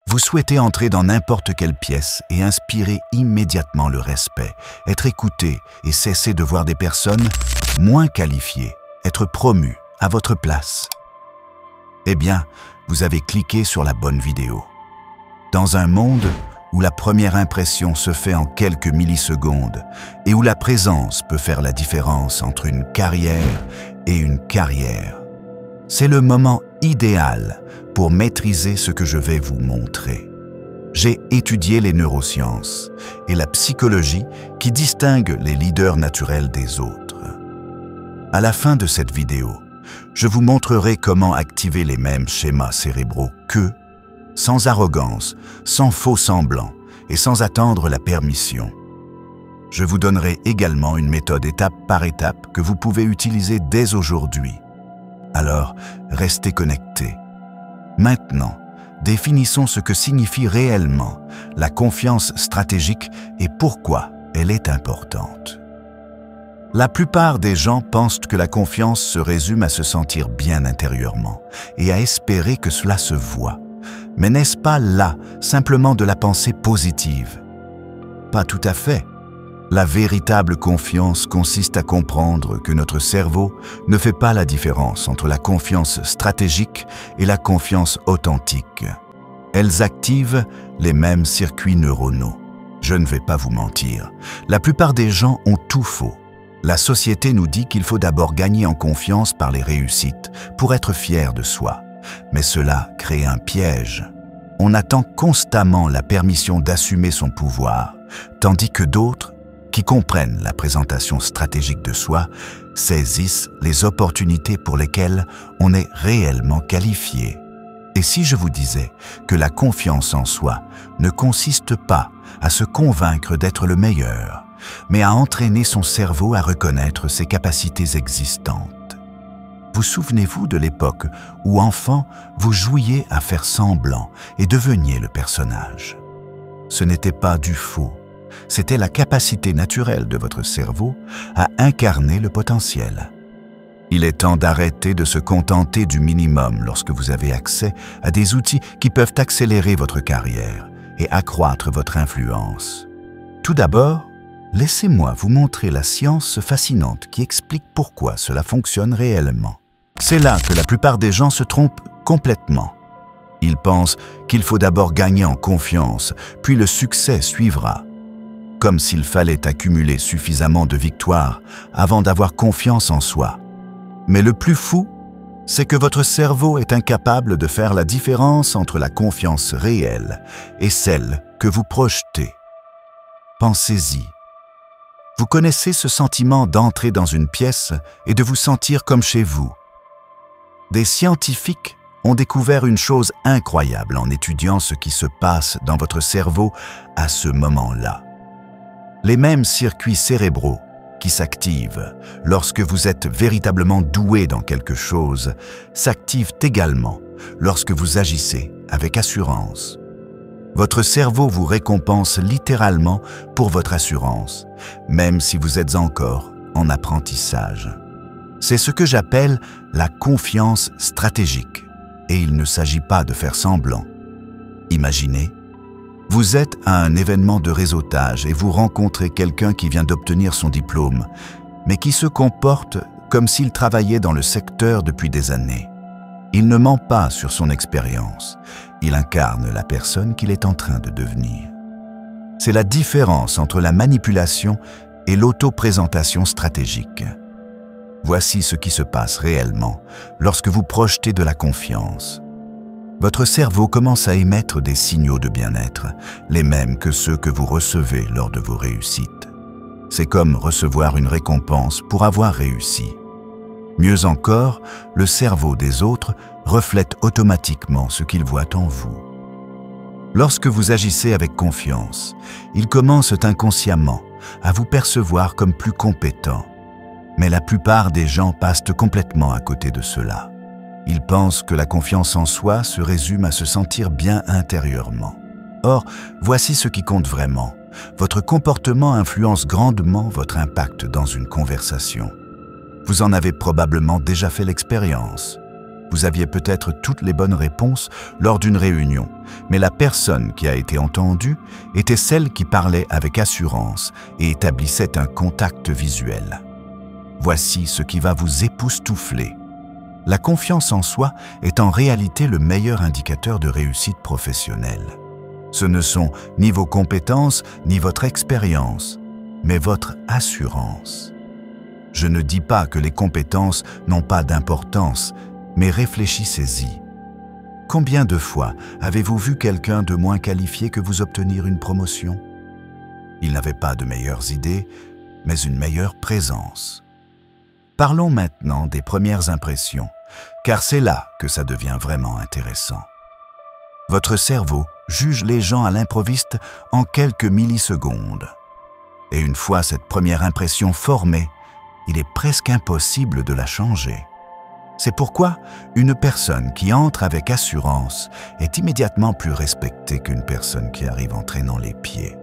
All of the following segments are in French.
Vous souhaitez entrer dans n'importe quelle pièce et inspirer immédiatement le respect, être écouté et cesser de voir des personnes moins qualifiées, être promues à votre place. Eh bien, vous avez cliqué sur la bonne vidéo. Dans un monde où la première impression se fait en quelques millisecondes et où la présence peut faire la différence entre une carrière et une carrière, c'est le moment idéal pour maîtriser ce que je vais vous montrer. J'ai étudié les neurosciences et la psychologie qui distinguent les leaders naturels des autres. À la fin de cette vidéo, je vous montrerai comment activer les mêmes schémas cérébraux qu'eux, sans arrogance, sans faux semblant et sans attendre la permission. Je vous donnerai également une méthode étape par étape que vous pouvez utiliser dès aujourd'hui. Alors, restez connectés. Maintenant, définissons ce que signifie réellement la confiance stratégique et pourquoi elle est importante. La plupart des gens pensent que la confiance se résume à se sentir bien intérieurement et à espérer que cela se voit. Mais n'est-ce pas là simplement de la pensée positive? Pas tout à fait. La véritable confiance consiste à comprendre que notre cerveau ne fait pas la différence entre la confiance stratégique et la confiance authentique. Elles activent les mêmes circuits neuronaux. Je ne vais pas vous mentir, la plupart des gens ont tout faux. La société nous dit qu'il faut d'abord gagner en confiance par les réussites pour être fier de soi. Mais cela crée un piège. On attend constamment la permission d'assumer son pouvoir, tandis que d'autres, qui comprennent la présentation stratégique de soi, saisissent les opportunités pour lesquelles on est réellement qualifié. Et si je vous disais que la confiance en soi ne consiste pas à se convaincre d'être le meilleur, mais à entraîner son cerveau à reconnaître ses capacités existantes? Vous souvenez-vous de l'époque où, enfant, vous jouiez à faire semblant et deveniez le personnage? Ce n'était pas du faux. C'était la capacité naturelle de votre cerveau à incarner le potentiel. Il est temps d'arrêter de se contenter du minimum lorsque vous avez accès à des outils qui peuvent accélérer votre carrière et accroître votre influence. Tout d'abord, laissez-moi vous montrer la science fascinante qui explique pourquoi cela fonctionne réellement. C'est là que la plupart des gens se trompent complètement. Ils pensent qu'il faut d'abord gagner en confiance, puis le succès suivra. Comme s'il fallait accumuler suffisamment de victoires avant d'avoir confiance en soi. Mais le plus fou, c'est que votre cerveau est incapable de faire la différence entre la confiance réelle et celle que vous projetez. Pensez-y. Vous connaissez ce sentiment d'entrer dans une pièce et de vous sentir comme chez vous. Des scientifiques ont découvert une chose incroyable en étudiant ce qui se passe dans votre cerveau à ce moment-là. Les mêmes circuits cérébraux qui s'activent lorsque vous êtes véritablement doué dans quelque chose s'activent également lorsque vous agissez avec assurance. Votre cerveau vous récompense littéralement pour votre assurance, même si vous êtes encore en apprentissage. C'est ce que j'appelle la confiance stratégique, et il ne s'agit pas de faire semblant. Imaginez, vous êtes à un événement de réseautage et vous rencontrez quelqu'un qui vient d'obtenir son diplôme, mais qui se comporte comme s'il travaillait dans le secteur depuis des années. Il ne ment pas sur son expérience, il incarne la personne qu'il est en train de devenir. C'est la différence entre la manipulation et l'autoprésentation stratégique. Voici ce qui se passe réellement lorsque vous projetez de la confiance. Votre cerveau commence à émettre des signaux de bien-être, les mêmes que ceux que vous recevez lors de vos réussites. C'est comme recevoir une récompense pour avoir réussi. Mieux encore, le cerveau des autres reflète automatiquement ce qu'ils voient en vous. Lorsque vous agissez avec confiance, ils commencent inconsciemment à vous percevoir comme plus compétent. Mais la plupart des gens passent complètement à côté de cela. Ils pensent que la confiance en soi se résume à se sentir bien intérieurement. Or, voici ce qui compte vraiment. Votre comportement influence grandement votre impact dans une conversation. Vous en avez probablement déjà fait l'expérience. Vous aviez peut-être toutes les bonnes réponses lors d'une réunion, mais la personne qui a été entendue était celle qui parlait avec assurance et établissait un contact visuel. Voici ce qui va vous époustoufler. La confiance en soi est en réalité le meilleur indicateur de réussite professionnelle. Ce ne sont ni vos compétences ni votre expérience, mais votre assurance. Je ne dis pas que les compétences n'ont pas d'importance, mais réfléchissez-y. Combien de fois avez-vous vu quelqu'un de moins qualifié que vous obtenir une promotion? Il n'avait pas de meilleures idées, mais une meilleure présence. Parlons maintenant des premières impressions, car c'est là que ça devient vraiment intéressant. Votre cerveau juge les gens à l'improviste en quelques millisecondes. Et une fois cette première impression formée, il est presque impossible de la changer. C'est pourquoi une personne qui entre avec assurance est immédiatement plus respectée qu'une personne qui arrive en traînant les pieds.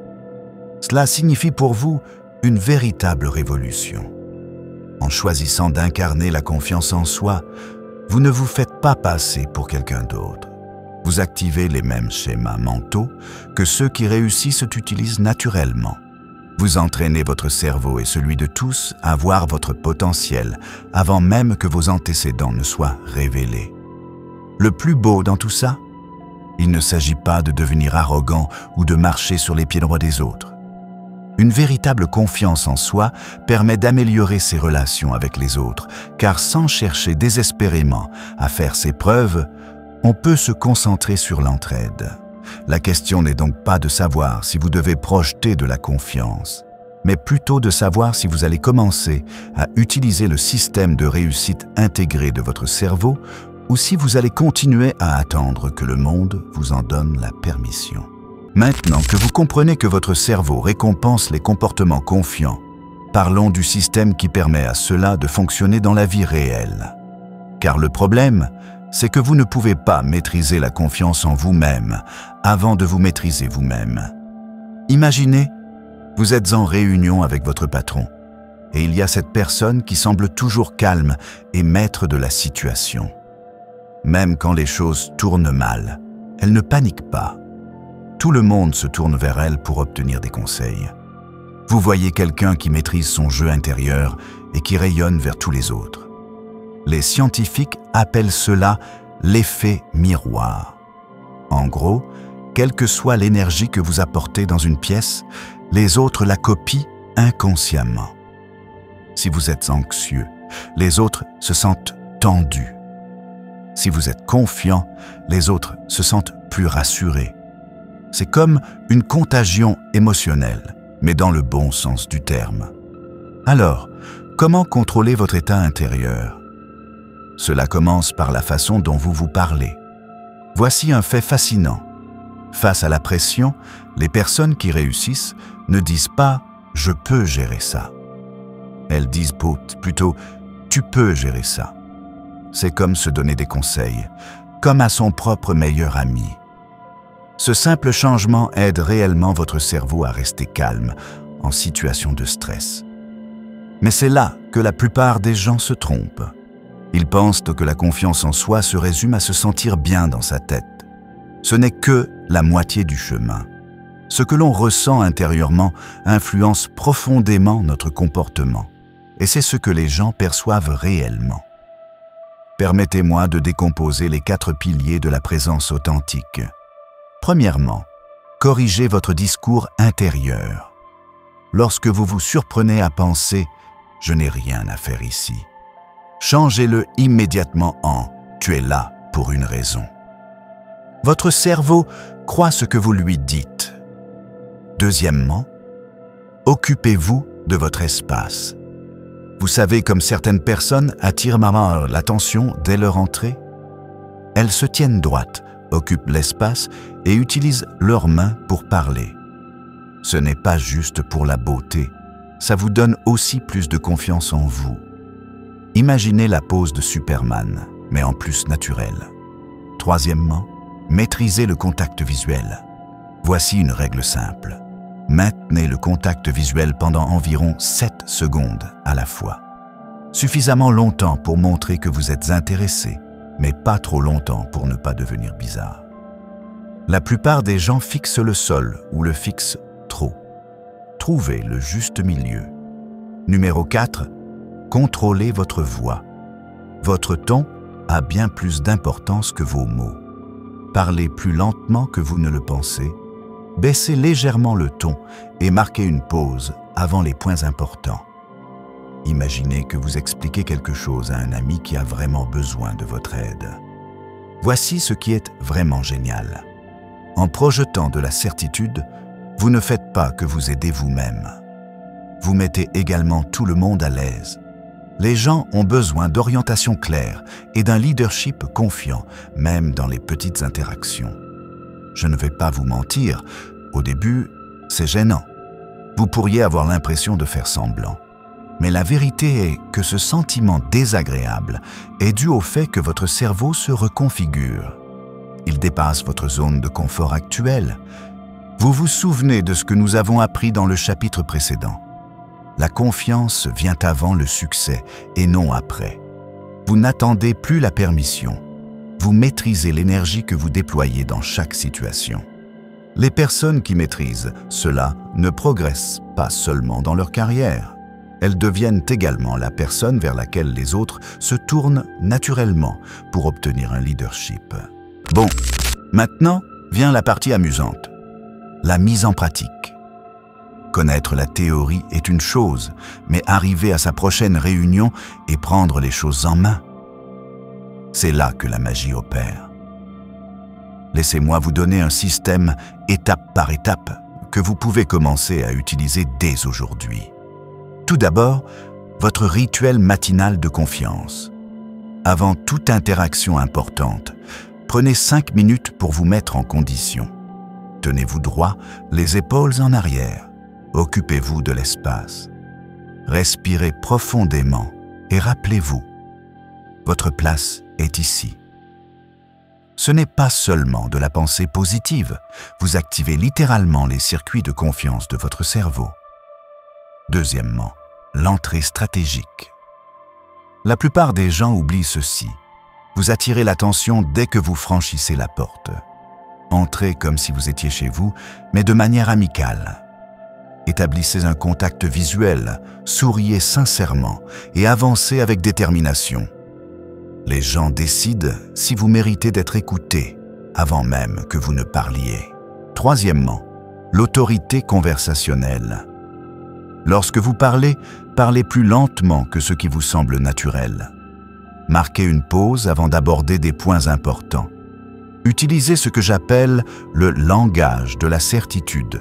Cela signifie pour vous une véritable révolution. En choisissant d'incarner la confiance en soi, vous ne vous faites pas passer pour quelqu'un d'autre. Vous activez les mêmes schémas mentaux que ceux qui réussissent utilisent naturellement. Vous entraînez votre cerveau et celui de tous à voir votre potentiel avant même que vos antécédents ne soient révélés. Le plus beau dans tout ça, il ne s'agit pas de devenir arrogant ou de marcher sur les pieds droits des autres. Une véritable confiance en soi permet d'améliorer ses relations avec les autres, car sans chercher désespérément à faire ses preuves, on peut se concentrer sur l'entraide. La question n'est donc pas de savoir si vous devez projeter de la confiance, mais plutôt de savoir si vous allez commencer à utiliser le système de réussite intégré de votre cerveau ou si vous allez continuer à attendre que le monde vous en donne la permission. Maintenant que vous comprenez que votre cerveau récompense les comportements confiants, parlons du système qui permet à cela de fonctionner dans la vie réelle. Car le problème, c'est que vous ne pouvez pas maîtriser la confiance en vous-même avant de vous maîtriser vous-même. Imaginez, vous êtes en réunion avec votre patron et il y a cette personne qui semble toujours calme et maître de la situation. Même quand les choses tournent mal, elle ne panique pas. Tout le monde se tourne vers elle pour obtenir des conseils. Vous voyez quelqu'un qui maîtrise son jeu intérieur et qui rayonne vers tous les autres. Les scientifiques appellent cela l'effet miroir. En gros, quelle que soit l'énergie que vous apportez dans une pièce, les autres la copient inconsciemment. Si vous êtes anxieux, les autres se sentent tendus. Si vous êtes confiant, les autres se sentent plus rassurés. C'est comme une contagion émotionnelle, mais dans le bon sens du terme. Alors, comment contrôler votre état intérieur? Cela commence par la façon dont vous vous parlez. Voici un fait fascinant. Face à la pression, les personnes qui réussissent ne disent pas « je peux gérer ça ». Elles disent plutôt « tu peux gérer ça ». C'est comme se donner des conseils, comme à son propre meilleur ami. Ce simple changement aide réellement votre cerveau à rester calme en situation de stress. Mais c'est là que la plupart des gens se trompent. Ils pensent que la confiance en soi se résume à se sentir bien dans sa tête. Ce n'est que la moitié du chemin. Ce que l'on ressent intérieurement influence profondément notre comportement, et c'est ce que les gens perçoivent réellement. Permettez-moi de décomposer les 4 piliers de la présence authentique. Premièrement, corrigez votre discours intérieur. Lorsque vous vous surprenez à penser « je n'ai rien à faire ici », changez-le immédiatement en « tu es là pour une raison ». Votre cerveau croit ce que vous lui dites. Deuxièmement, occupez-vous de votre espace. Vous savez comme certaines personnes attirent l'attention dès leur entrée? Elles se tiennent droites, occupent l'espace et utilisent leurs mains pour parler. Ce n'est pas juste pour la beauté, ça vous donne aussi plus de confiance en vous. Imaginez la pose de Superman, mais en plus naturelle. Troisièmement, maîtrisez le contact visuel. Voici une règle simple. Maintenez le contact visuel pendant environ 7 secondes à la fois. Suffisamment longtemps pour montrer que vous êtes intéressé, mais pas trop longtemps pour ne pas devenir bizarre. La plupart des gens fixent le sol ou le fixent trop. Trouvez le juste milieu. Numéro 4. Contrôlez votre voix. Votre ton a bien plus d'importance que vos mots. Parlez plus lentement que vous ne le pensez. Baissez légèrement le ton et marquez une pause avant les points importants. Imaginez que vous expliquez quelque chose à un ami qui a vraiment besoin de votre aide. Voici ce qui est vraiment génial. En projetant de la certitude, vous ne faites pas que vous aidez vous-même. Vous mettez également tout le monde à l'aise. Les gens ont besoin d'orientation claire et d'un leadership confiant, même dans les petites interactions. Je ne vais pas vous mentir, au début, c'est gênant. Vous pourriez avoir l'impression de faire semblant. Mais la vérité est que ce sentiment désagréable est dû au fait que votre cerveau se reconfigure. Il dépasse votre zone de confort actuelle. Vous vous souvenez de ce que nous avons appris dans le chapitre précédent. La confiance vient avant le succès et non après. Vous n'attendez plus la permission. Vous maîtrisez l'énergie que vous déployez dans chaque situation. Les personnes qui maîtrisent cela ne progressent pas seulement dans leur carrière. Elles deviennent également la personne vers laquelle les autres se tournent naturellement pour obtenir un leadership. Bon, maintenant vient la partie amusante, la mise en pratique. Connaître la théorie est une chose, mais arriver à sa prochaine réunion et prendre les choses en main, c'est là que la magie opère. Laissez-moi vous donner un système étape par étape que vous pouvez commencer à utiliser dès aujourd'hui. Tout d'abord, votre rituel matinal de confiance. Avant toute interaction importante, prenez 5 minutes pour vous mettre en condition. Tenez-vous droit, les épaules en arrière. Occupez-vous de l'espace. Respirez profondément et rappelez-vous, votre place est ici. Ce n'est pas seulement de la pensée positive, vous activez littéralement les circuits de confiance de votre cerveau. Deuxièmement, l'entrée stratégique. La plupart des gens oublient ceci. Vous attirez l'attention dès que vous franchissez la porte. Entrez comme si vous étiez chez vous, mais de manière amicale. Établissez un contact visuel, souriez sincèrement et avancez avec détermination. Les gens décident si vous méritez d'être écoutés avant même que vous ne parliez. Troisièmement, l'autorité conversationnelle. Lorsque vous parlez, parlez plus lentement que ce qui vous semble naturel. Marquez une pause avant d'aborder des points importants. Utilisez ce que j'appelle le langage de la certitude.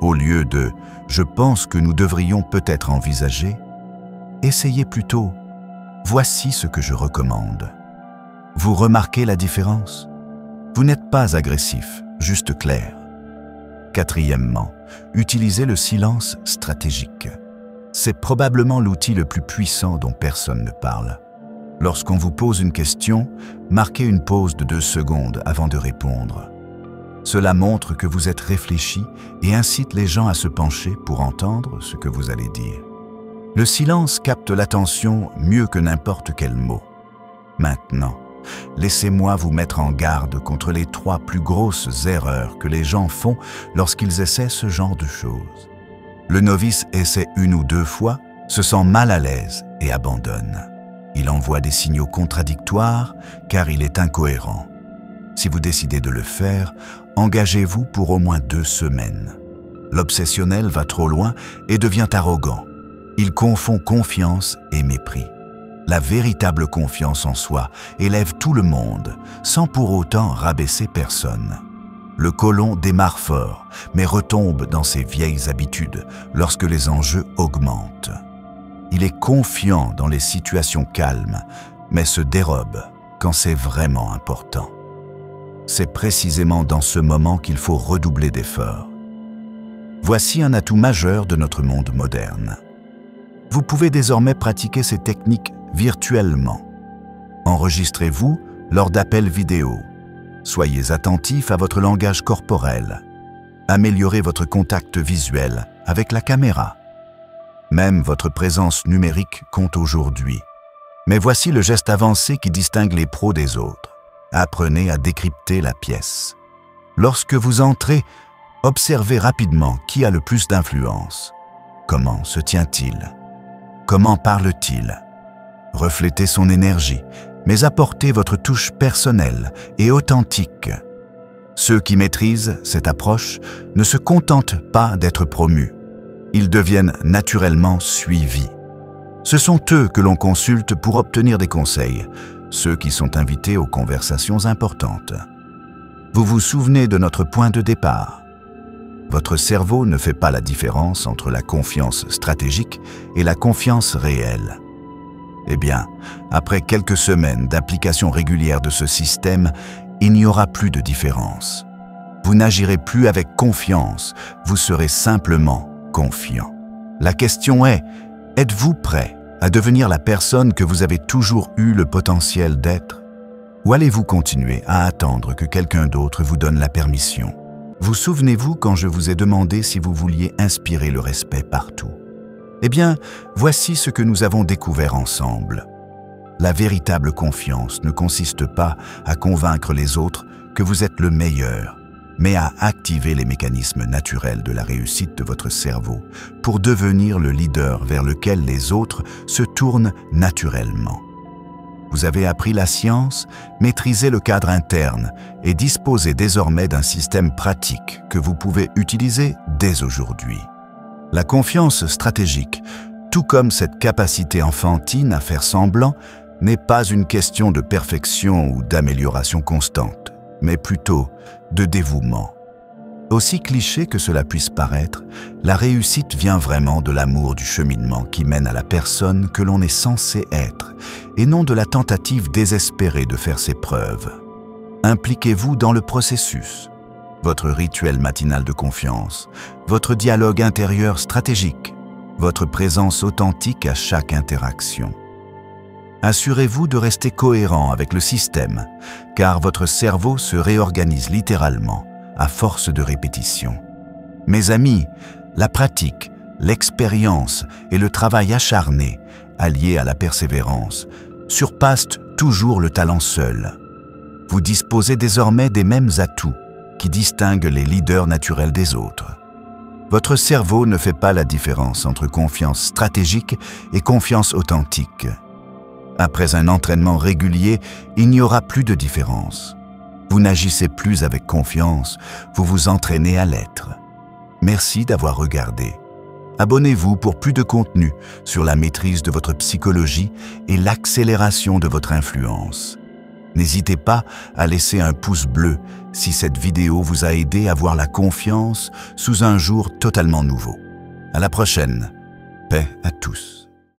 Au lieu de « je pense que nous devrions peut-être envisager », essayez plutôt « voici ce que je recommande ». Vous remarquez la différence? Vous n'êtes pas agressif, juste clair. Quatrièmement, utilisez le silence stratégique. C'est probablement l'outil le plus puissant dont personne ne parle. Lorsqu'on vous pose une question, marquez une pause de 2 secondes avant de répondre. Cela montre que vous êtes réfléchi et incite les gens à se pencher pour entendre ce que vous allez dire. Le silence capte l'attention mieux que n'importe quel mot. Maintenant, laissez-moi vous mettre en garde contre les 3 plus grosses erreurs que les gens font lorsqu'ils essaient ce genre de choses. Le novice essaie 1 ou 2 fois, se sent mal à l'aise et abandonne. Il envoie des signaux contradictoires car il est incohérent. Si vous décidez de le faire, engagez-vous pour au moins 2 semaines. L'obsessionnel va trop loin et devient arrogant. Il confond confiance et mépris. La véritable confiance en soi élève tout le monde, sans pour autant rabaisser personne. Le colon démarre fort, mais retombe dans ses vieilles habitudes lorsque les enjeux augmentent. Il est confiant dans les situations calmes, mais se dérobe quand c'est vraiment important. C'est précisément dans ce moment qu'il faut redoubler d'efforts. Voici un atout majeur de notre monde moderne. Vous pouvez désormais pratiquer ces techniques virtuellement. Enregistrez-vous lors d'appels vidéo. Soyez attentif à votre langage corporel. Améliorez votre contact visuel avec la caméra. Même votre présence numérique compte aujourd'hui. Mais voici le geste avancé qui distingue les pros des autres. Apprenez à décrypter la pièce. Lorsque vous entrez, observez rapidement qui a le plus d'influence. Comment se tient-il? Comment parle-t-il? Reflétez son énergie, mais apportez votre touche personnelle et authentique. Ceux qui maîtrisent cette approche ne se contentent pas d'être promus. Ils deviennent naturellement suivis. Ce sont eux que l'on consulte pour obtenir des conseils, ceux qui sont invités aux conversations importantes. Vous vous souvenez de notre point de départ. Votre cerveau ne fait pas la différence entre la confiance stratégique et la confiance réelle. Eh bien, après quelques semaines d'application régulière de ce système, il n'y aura plus de différence. Vous n'agirez plus avec confiance, vous serez simplement confiant. La question est, êtes-vous prêt à devenir la personne que vous avez toujours eu le potentiel d'être? Ou allez-vous continuer à attendre que quelqu'un d'autre vous donne la permission? Vous souvenez-vous quand je vous ai demandé si vous vouliez inspirer le respect partout? Eh bien, voici ce que nous avons découvert ensemble. La véritable confiance ne consiste pas à convaincre les autres que vous êtes le meilleur, mais à activer les mécanismes naturels de la réussite de votre cerveau pour devenir le leader vers lequel les autres se tournent naturellement. Vous avez appris la science, maîtrisez le cadre interne et disposez désormais d'un système pratique que vous pouvez utiliser dès aujourd'hui. La confiance stratégique, tout comme cette capacité enfantine à faire semblant, n'est pas une question de perfection ou d'amélioration constante, mais plutôt de dévouement. Aussi cliché que cela puisse paraître, la réussite vient vraiment de l'amour du cheminement qui mène à la personne que l'on est censé être, et non de la tentative désespérée de faire ses preuves. Impliquez-vous dans le processus. Votre rituel matinal de confiance, votre dialogue intérieur stratégique, votre présence authentique à chaque interaction. Assurez-vous de rester cohérent avec le système, car votre cerveau se réorganise littéralement à force de répétition. Mes amis, la pratique, l'expérience et le travail acharné, alliés à la persévérance, surpassent toujours le talent seul. Vous disposez désormais des mêmes atouts qui distinguent les leaders naturels des autres. Votre cerveau ne fait pas la différence entre confiance stratégique et confiance authentique. Après un entraînement régulier, il n'y aura plus de différence. Vous n'agissez plus avec confiance, vous vous entraînez à l'être. Merci d'avoir regardé. Abonnez-vous pour plus de contenu sur la maîtrise de votre psychologie et l'accélération de votre influence. N'hésitez pas à laisser un pouce bleu si cette vidéo vous a aidé à voir la confiance sous un jour totalement nouveau. À la prochaine. Paix à tous.